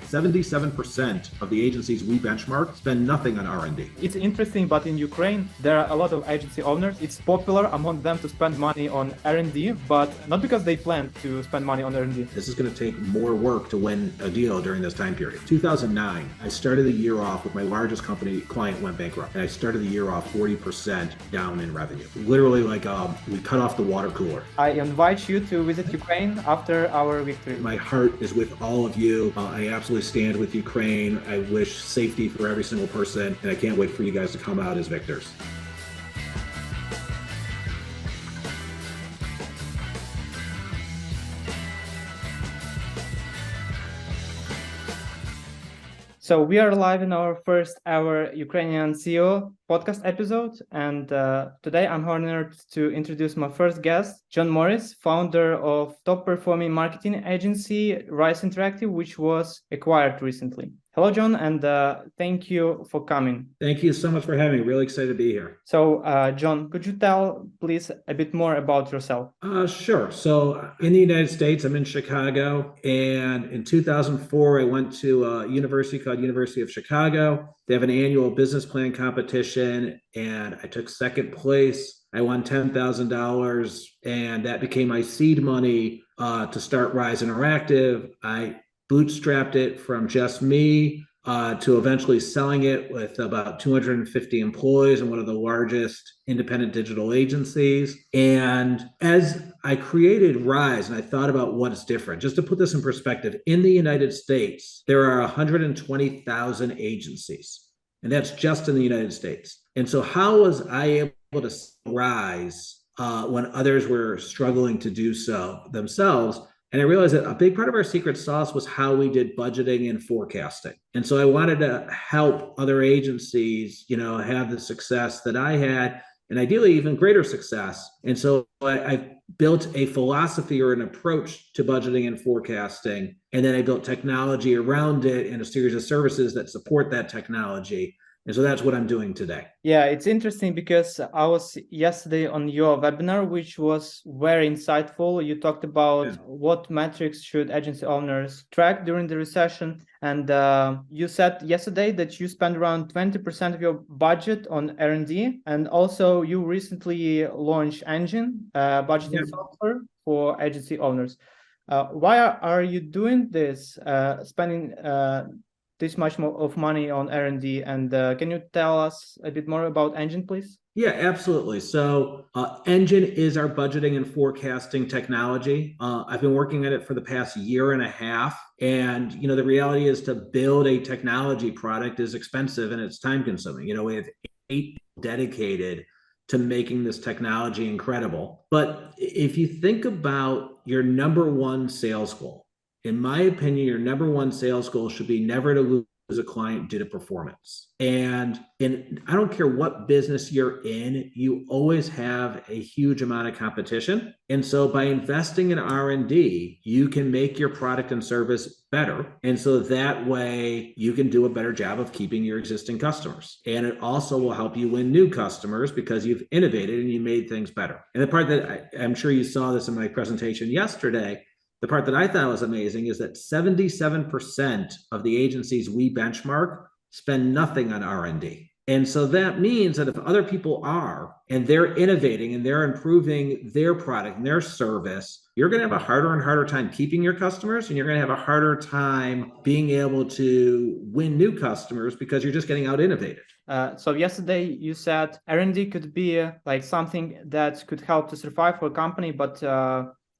77% of the agencies we benchmark spend nothing on R&D. It's interesting, but in Ukraine, there are a lot of agency owners. It's popular among them to spend money on R&D, but not because they plan to spend money on R&D. This is going to take more work to win a deal during this time period. 2009, I started the year off with my largest company client went bankrupt, and I started the year off 40% down in revenue. Literally, like we cut off the water cooler. I invite you to visit Ukraine after our victory. My heart is with all of you. I absolutely stand with Ukraine. I wish safety for every single person, and I can't wait for you guys to come out as victors. So we are live in our first ever Ukrainian CEO podcast episode. And today I'm honored to introduce my first guest, Jon Morris, founder of top performing marketing agency, Rise Interactive, which was acquired recently. Hello, Jon, and thank you for coming. Thank you so much for having me. Really excited to be here. So, Jon, could you tell, please, a bit more about yourself? Sure. So in the United States, I'm in Chicago. And in 2004, I went to a university called University of Chicago. They have an annual business plan competition, and I took second place. I won $10,000, and that became my seed money to start Rise Interactive. I bootstrapped it from just me to eventually selling it with about 250 employees and one of the largest independent digital agencies. And as I created Rise and I thought about what is different, just to put this in perspective, in the United States, there are 120,000 agencies, and that's just in the United States. And so how was I able to Rise when others were struggling to do so themselves? And I realized that a big part of our secret sauce was how we did budgeting and forecasting. And so I wanted to help other agencies, have the success that I had, and ideally even greater success. And so I built a philosophy or an approach to budgeting and forecasting. And then I built technology around it and a series of services that support that technology. And so that's what I'm doing today. Yeah, it's interesting because I was yesterday on your webinar, which was very insightful. You talked about what metrics should agency owners track during the recession. And you said yesterday that you spend around 20% of your budget on R&D. And also you recently launched Engine, budgeting software for agency owners. Why are you doing this, spending this much more of money on R&D, and can you tell us a bit more about Engine, please? Yeah, absolutely. So Engine is our budgeting and forecasting technology. I've been working on it for the past year and a half. And, the reality is to build a technology product is expensive and it's time consuming. We have 8 dedicated to making this technology incredible. But if you think about your number one sales goal, in my opinion, your number one sales goal should be never to lose a client due to performance. And I don't care what business you're in, you always have a huge amount of competition. And so by investing in R&D, you can make your product and service better. And so that way you can do a better job of keeping your existing customers. And it also will help you win new customers because you've innovated and you made things better. And the part that I'm sure you saw this in my presentation yesterday, the part that I thought was amazing is that 77% of the agencies we benchmark spend nothing on R&D. And so that means that if other people are, and they're innovating and they're improving their product and their service, you're going to have a harder and harder time keeping your customers, and you're going to have a harder time being able to win new customers because you're just getting out innovated. So yesterday you said R&D could be like something that could help to survive for a company, but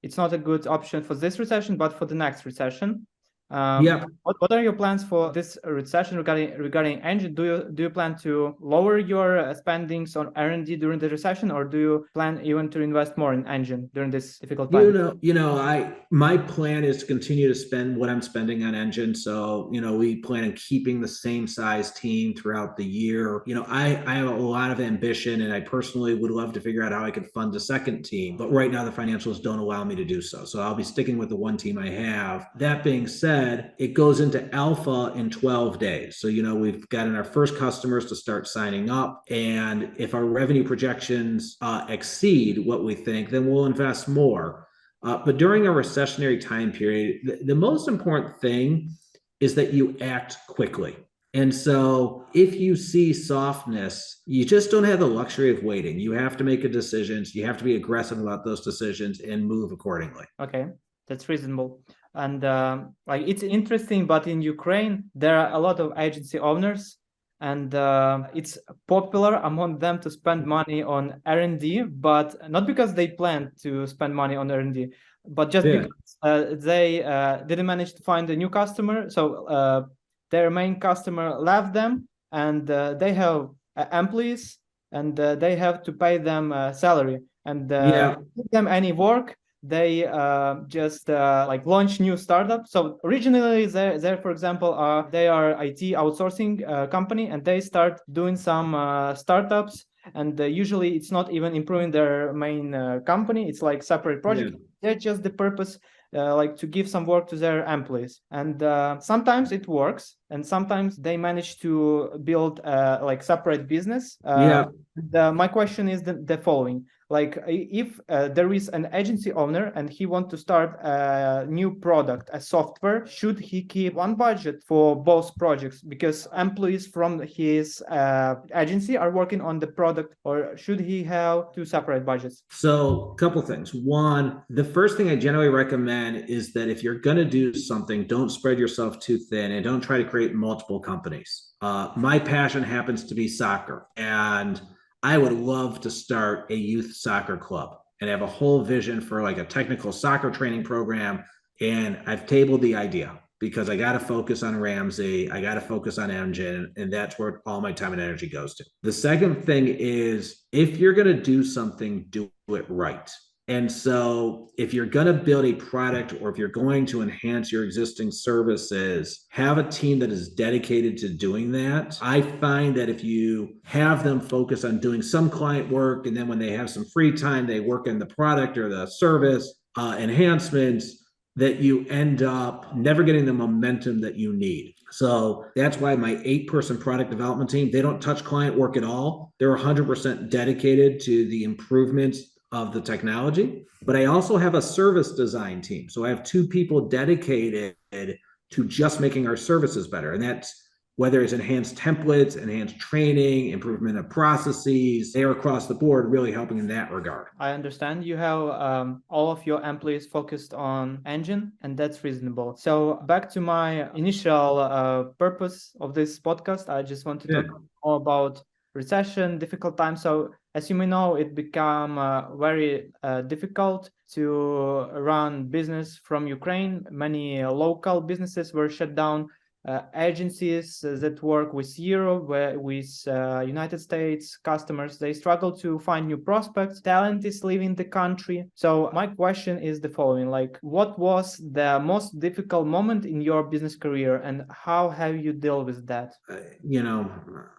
it's not a good option for this recession, but for the next recession. What are your plans for this recession regarding Engine? Do you plan to lower your spendings on R&D during the recession, or do you plan even to invest more in Engine during this difficult time? My plan is to continue to spend what I'm spending on Engine. So, we plan on keeping the same size team throughout the year. I have a lot of ambition, and I personally would love to figure out how I could fund a second team. But right now the financials don't allow me to do so. So I'll be sticking with the one team I have. That being said, it goes into alpha in 12 days. So, we've gotten our first customers to start signing up. And if our revenue projections exceed what we think, then we'll invest more. But during a recessionary time period, the most important thing is that you act quickly. And so if you see softness, you just don't have the luxury of waiting. You have to make a decisions. You have to be aggressive about those decisions and move accordingly. Okay, that's reasonable. And like it's interesting, but in Ukraine, there are a lot of agency owners, and it's popular among them to spend money on R&D, but not because they plan to spend money on R&D, but just Yeah. because they didn't manage to find a new customer. So their main customer left them, and they have employees, and they have to pay them salary, and Yeah. give them any work. They just like launch new startups. So originally, there for example, they are IT outsourcing company, and they start doing some startups. And usually, it's not even improving their main company. It's like separate project. Yeah. They're just the purpose, like to give some work to their employees. And sometimes it works, and sometimes they manage to build like separate business. Yeah. My question is the following: like if there is an agency owner and he wants to start a new product, a software, should he keep one budget for both projects because employees from his agency are working on the product, or should he have two separate budgets? So, a couple things. One, the first thing I generally recommend is that if you're going to do something, don't spread yourself too thin and don't try to create multiple companies. My passion happens to be soccer, and I would love to start a youth soccer club and have a whole vision for like a technical soccer training program. And I've tabled the idea because I got to focus on Ramsey, I got to focus on Engine, and that's where all my time and energy goes to. The second thing is if you're going to do something, do it right. And so if you're going to build a product or if you're going to enhance your existing services, have a team that is dedicated to doing that. I find that if you have them focus on doing some client work, and then when they have some free time, they work in the product or the service enhancements, that you end up never getting the momentum that you need. So that's why my 8-person product development team, they don't touch client work at all. They're 100% dedicated to the improvements of the technology. But I also have a service design team. So I have 2 people dedicated to just making our services better. And that's whether it's enhanced templates, enhanced training, improvement of processes, they're across the board really helping in that regard. I understand you have all of your employees focused on Engine, and that's reasonable. So back to my initial purpose of this podcast, I just want to talk more about recession, difficult times. So as you may know, it became very difficult to run business from Ukraine. Many local businesses were shut down. Agencies that work with Europe, with United States customers, they struggle to find new prospects. Talent is leaving the country. So my question is the following: like, what was the most difficult moment in your business career, and how have you dealt with that?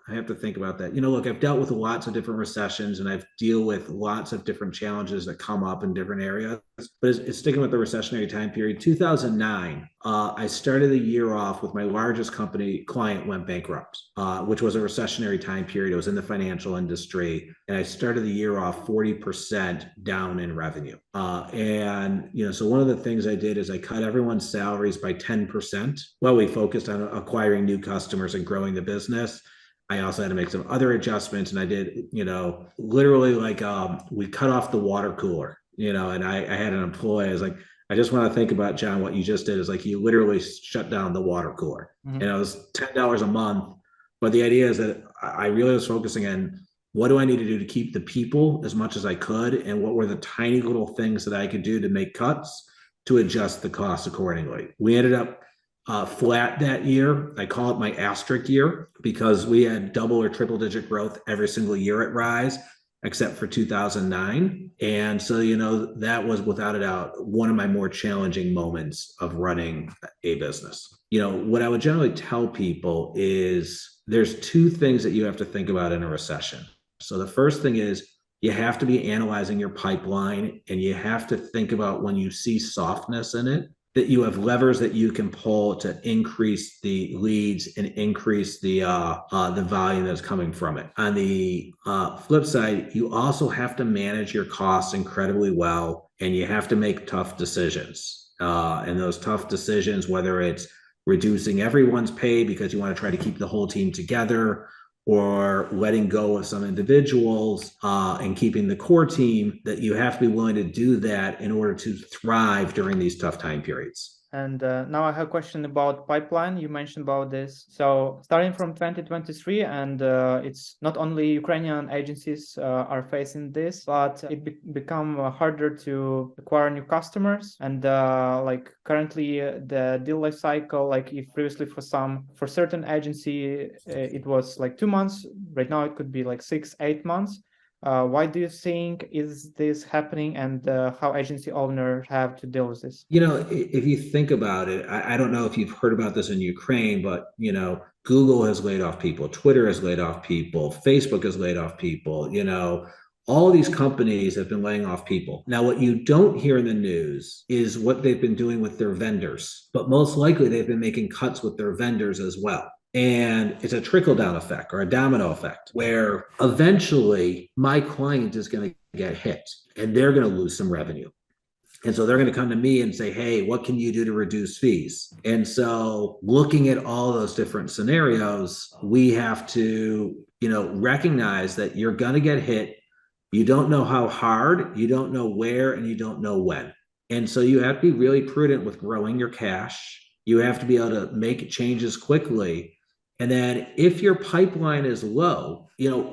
I have to think about that. Look, I've dealt with lots of different recessions, and I've dealt with lots of different challenges that come up in different areas. But it's sticking with the recessionary time period. 2009, I started the year off with my largest company client went bankrupt, which was a recessionary time period. It was in the financial industry, and I started the year off 40% down in revenue. So one of the things I did is I cut everyone's salaries by 10% while we focused on acquiring new customers and growing the business. I also had to make some other adjustments, and I did, literally like we cut off the water cooler, and I had an employee. I was like, I just want to think about, John, what you just did is like you literally shut down the water cooler. Mm-hmm. And it was $10 a month. But the idea is that I really was focusing on what do I need to do to keep the people as much as I could, and what were the tiny little things that I could do to make cuts to adjust the costs accordingly. We ended up flat that year. I call it my asterisk year because we had double or triple digit growth every single year at Rise, except for 2009. And so, that was without a doubt one of my more challenging moments of running a business. What I would generally tell people is there's 2 things that you have to think about in a recession. So the first thing is you have to be analyzing your pipeline, and you have to think about when you see softness in it, that you have levers that you can pull to increase the leads and increase the volume that's coming from it. On the flip side, you also have to manage your costs incredibly well, and you have to make tough decisions. And those tough decisions, whether it's reducing everyone's pay because you want to try to keep the whole team together, or letting go of some individuals and keeping the core team, that you have to be willing to do that in order to thrive during these tough time periods. And now I have a question about pipeline. You mentioned about this. So starting from 2023, and it's not only Ukrainian agencies are facing this, but it become harder to acquire new customers. And like currently the deal life cycle, like if previously for certain agency, it was like 2 months, right now it could be like 6-8 months. Why do you think is this happening, and how agency owners have to deal with this? If you think about it, I don't know if you've heard about this in Ukraine, but Google has laid off people, Twitter has laid off people, Facebook has laid off people. All these companies have been laying off people. Now, what you don't hear in the news is what they've been doing with their vendors, but most likely they've been making cuts with their vendors as well. And it's a trickle-down effect or a domino effect where eventually my client is going to get hit and they're going to lose some revenue. And so they're going to come to me and say, hey, what can you do to reduce fees? And so looking at all those different scenarios, we have to, recognize that you're going to get hit. You don't know how hard, you don't know where, and you don't know when. And so you have to be really prudent with growing your cash. You have to be able to make changes quickly. And then if your pipeline is low,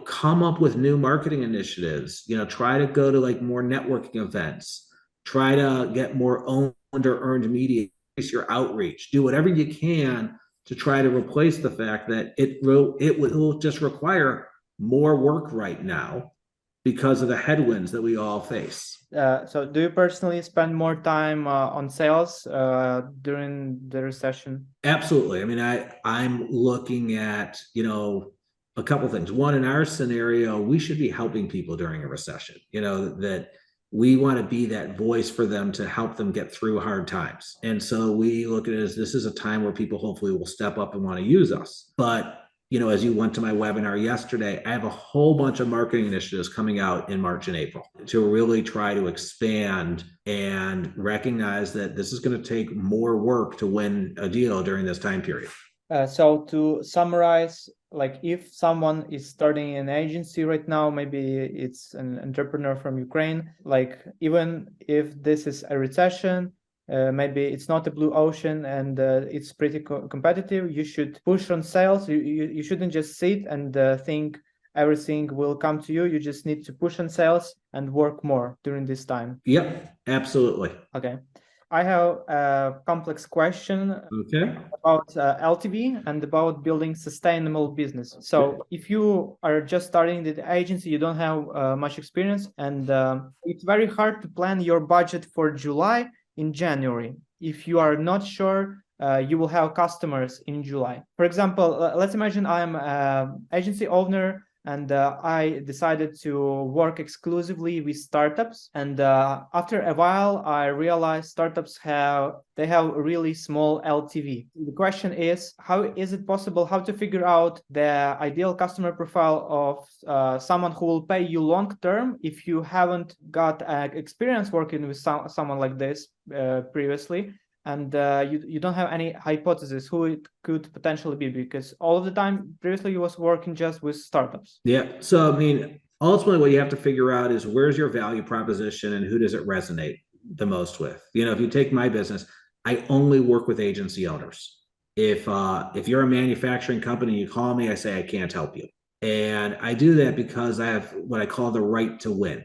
come up with new marketing initiatives, try to go to like more networking events, try to get more owned or earned media, increase your outreach, do whatever you can to try to replace the fact that it will just require more work right now because of the headwinds that we all face. So do you personally spend more time on sales during the recession? Absolutely. I mean, I'm looking at, a couple of things. One, in our scenario, we should be helping people during a recession, that we want to be that voice for them to help them get through hard times. And so we look at it as this is a time where people hopefully will step up and want to use us. But as you went to my webinar yesterday, I have a whole bunch of marketing initiatives coming out in March and April to really try to expand and recognize that this is going to take more work to win a deal during this time period. So to summarize, like if someone is starting an agency right now, maybe it's an entrepreneur from Ukraine, like even if this is a recession, maybe it's not a blue ocean and it's pretty competitive, you should push on sales. You shouldn't just sit and think everything will come to you. You just need to push on sales and work more during this time. Yep, absolutely. Okay. I have a complex question about LTV and about building sustainable business. So if you are just starting the agency, you don't have much experience, and it's very hard to plan your budget for July in January if you are not sure you will have customers in July. For example, let's imagine I'm an agency owner and I decided to work exclusively with startups. And after a while, I realized startups have really small LTV. The question is, how is it possible, how to figure out the ideal customer profile of someone who will pay you long term if you haven't got experience working with someone like this previously? And you don't have any hypothesis who it could potentially be, because all of the time previously you was working just with startups. Yeah. So, I mean, ultimately what you have to figure out is where's your value proposition and who does it resonate the most with? If you take my business, I only work with agency owners. If you're a manufacturing company, you call me, I say, I can't help you. And I do that because I have what I call the right to win.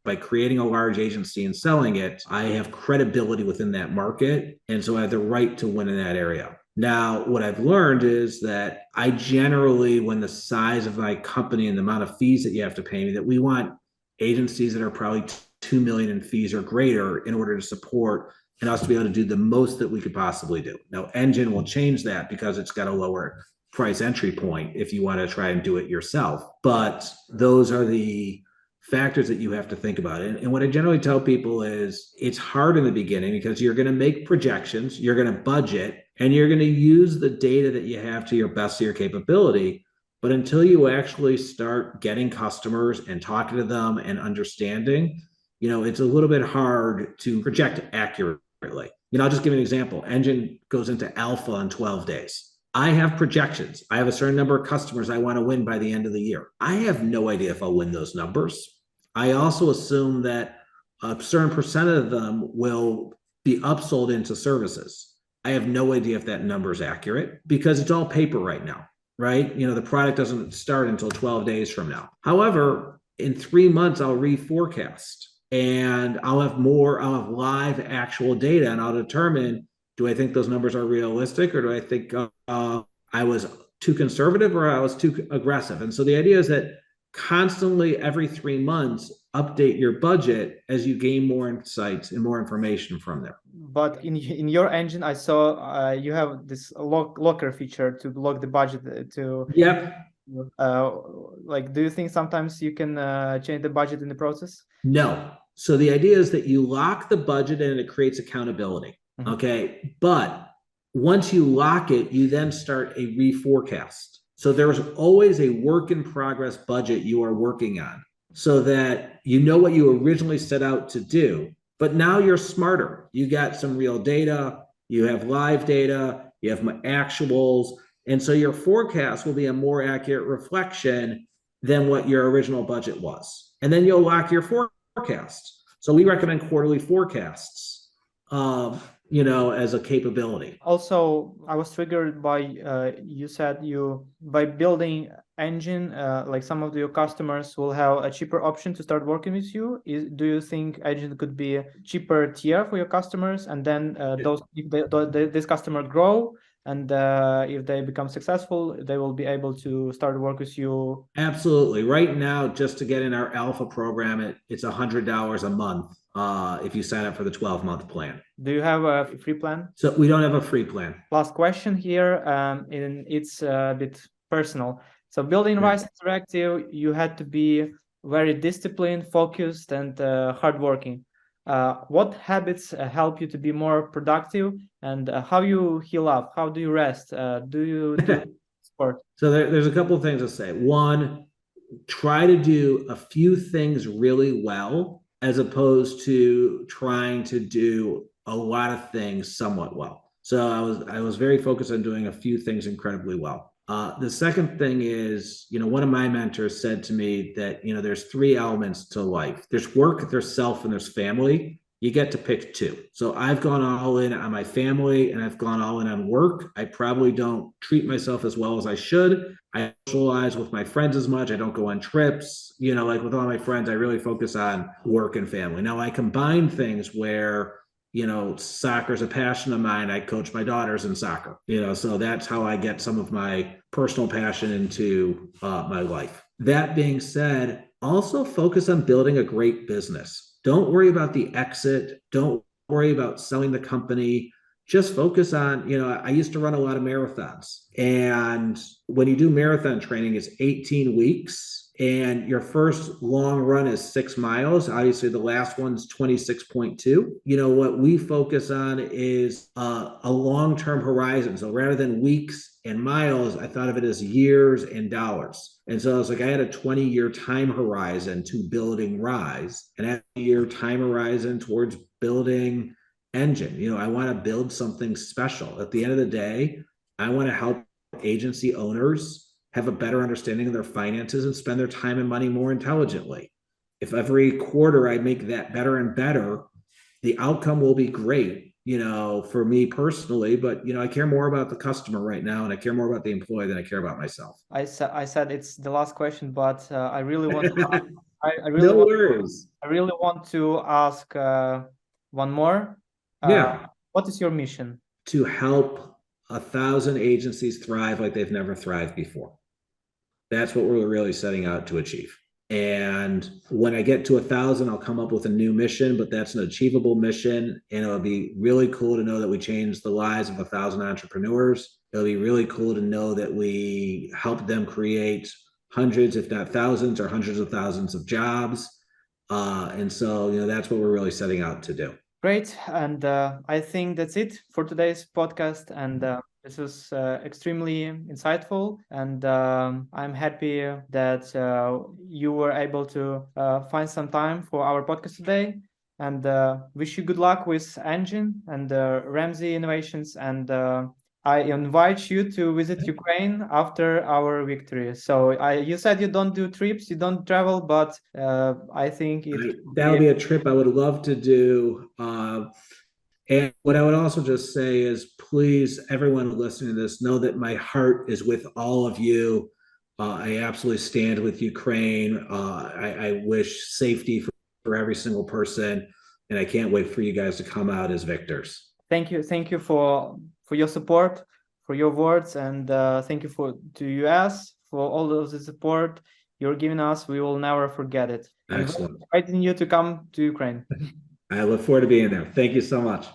By creating a large agency and selling it, I have credibility within that market. And so I have the right to win in that area. Now, what I've learned is that I generally, when the size of my company and the amount of fees that you have to pay me, that we want agencies that are probably 2 million in fees or greater in order to support and us to be able to do the most that we could possibly do. Now, Engine will change that because it's got a lower price entry point if you want to try and do it yourself. But those are the factors that you have to think about. And what I generally tell people is it's hard in the beginning because you're going to make projections, you're going to budget, and you're going to use the data that you have to your best of your capability. But until you actually start getting customers and talking to them and understanding, it's a little bit hard to project accurately. I'll just give you an example. Engine goes into alpha in 12 days. I have projections. I have a certain number of customers I want to win by the end of the year. I have no idea if I'll win those numbers. I also assume that a certain percent of them will be upsold into services. I have no idea if that number is accurate because it's all paper right now, right? The product doesn't start until 12 days from now. However, in 3 months, I'll reforecast and I'll have live actual data, and I'll determine, do I think those numbers are realistic, or do I think I was too conservative or I was too aggressive? And so the idea is that constantly every 3 months, update your budget as you gain more insights and more information from there. But in your engine, I saw you have this locker feature to lock the budget to. Yep. Do you think sometimes you can change the budget in the process? No. So the idea is that you lock the budget and it creates accountability. Mm-hmm. Okay. But once you lock it, you then start a reforecast. So there's always a work in progress budget you are working on, so that you know what you originally set out to do, but now you're smarter. You got some real data, you have live data, you have actuals, and so your forecast will be a more accurate reflection than what your original budget was. And then you'll lock your forecast. So we recommend quarterly forecasts, as a capability. Also, I was triggered by you said by building engine, like some of your customers will have a cheaper option to start working with you. Do you think engine could be a cheaper tier for your customers, and then this customer grow, and if they become successful, they will be able to start work with you? Absolutely. Right now, just to get in our alpha program, it's $100 a month if you sign up for the 12-month plan. Do you have a free plan? So we don't have a free plan. Last question here, and it's a bit personal. So building Rise Interactive, you had to be very disciplined, focused, and hardworking. What habits help you to be more productive, and how you heal up? How do you rest? Do you do sport? So there's a couple of things to say. One, try to do a few things really well, as opposed to trying to do a lot of things somewhat well. So I was very focused on doing a few things incredibly well. The second thing is, one of my mentors said to me that, there's 3 elements to life. There's work, there's self, and there's family. You get to pick 2. So I've gone all in on my family and I've gone all in on work. I probably don't treat myself as well as I should. I socialize with my friends as much. I don't go on trips. Like with all my friends, I really focus on work and family. Now I combine things where, soccer is a passion of mine. I coach my daughters in soccer, so that's how I get some of my personal passion into my life. That being said, also focus on building a great business. Don't worry about the exit. Don't worry about selling the company. Just focus on, I used to run a lot of marathons. And when you do marathon training, it's 18 weeks. And your first long run is 6 miles. Obviously, the last one's 26.2. What we focus on is a long-term horizon. So rather than weeks and miles, I thought of it as years and dollars. And so it's like I had a 20-year time horizon to building Rise, and a year time horizon towards building Engine. I want to build something special. At the end of the day, I want to help agency owners have a better understanding of their finances and spend their time and money more intelligently. If every quarter I make that better and better, the outcome will be great, for me personally, but, I care more about the customer right now, and I care more about the employee than I care about myself. I said it's the last question, but I really want to, I really want to ask one more. What is your mission? To help 1,000 agencies thrive like they've never thrived before. That's what we're really setting out to achieve. And when I get to 1,000, I'll come up with a new mission, but that's an achievable mission. And it'll be really cool to know that we changed the lives of 1,000 entrepreneurs. It'll be really cool to know that we helped them create hundreds, if not thousands, or hundreds of thousands of jobs. And so, that's what we're really setting out to do. Great. And I think that's it for today's podcast. And this was extremely insightful. And I'm happy that you were able to find some time for our podcast today. and wish you good luck with Engine and Ramsey Innovations. And I invite you to visit Ukraine after our victory. So you said you don't do trips, you don't travel, but I think that would be a trip I would love to do. And what I would also just say is, please, everyone listening to this, know that my heart is with all of you. I absolutely stand with Ukraine. I wish safety for every single person, and I can't wait for you guys to come out as victors. Thank you for your support, for your words, and thank you to US for all of the support you're giving us. We will never forget it. Excellent. And inviting you to come to Ukraine. I look forward to being there. Thank you so much.